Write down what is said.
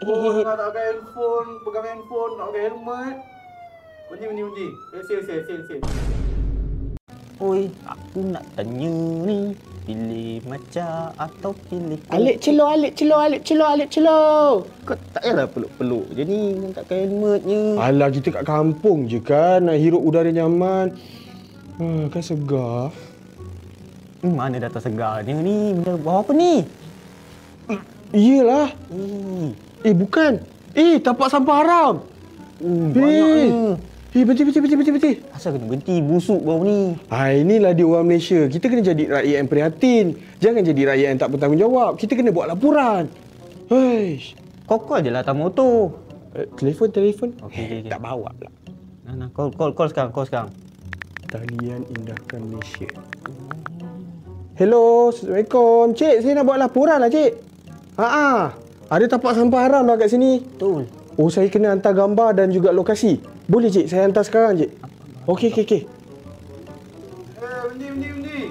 Oh, nak pakai handphone, pegang handphone, nak pakai helmet. Undi. Sil. Oi, aku nak tanya ni. Pilih macam atau pilih Alik celor. Kau tak payahlah peluk-peluk je ni. Kau tak pakai helmetnya. Alah, kita kat kampung je kan. Nak hirup udara nyaman. Kan segar. Mana datang segarnya ni? Benda bawa apa ni? Iyalah. Bukan. Tapak sampah haram. Banyaknya. Berhenti. Asal kena berhenti? Busuk bau ni. Inilah dia orang Malaysia. Kita kena jadi rakyat yang prihatin. Jangan jadi rakyat yang tak bertanggungjawab. Kita kena buat laporan. Hei. Kau call je lah atas motor. Telefon. Okey. Tak bawa pula. Nah, call sekarang. Talian Indahkan Malaysia. Hello, Assalamualaikum. Cik, saya nak buat laporan lah, Cik. Ada tapak sampah haram lah kat sini. Betul. Oh, saya kena hantar gambar dan juga lokasi. Boleh, Cik? Saya hantar sekarang, Cik. Okey. Berhenti.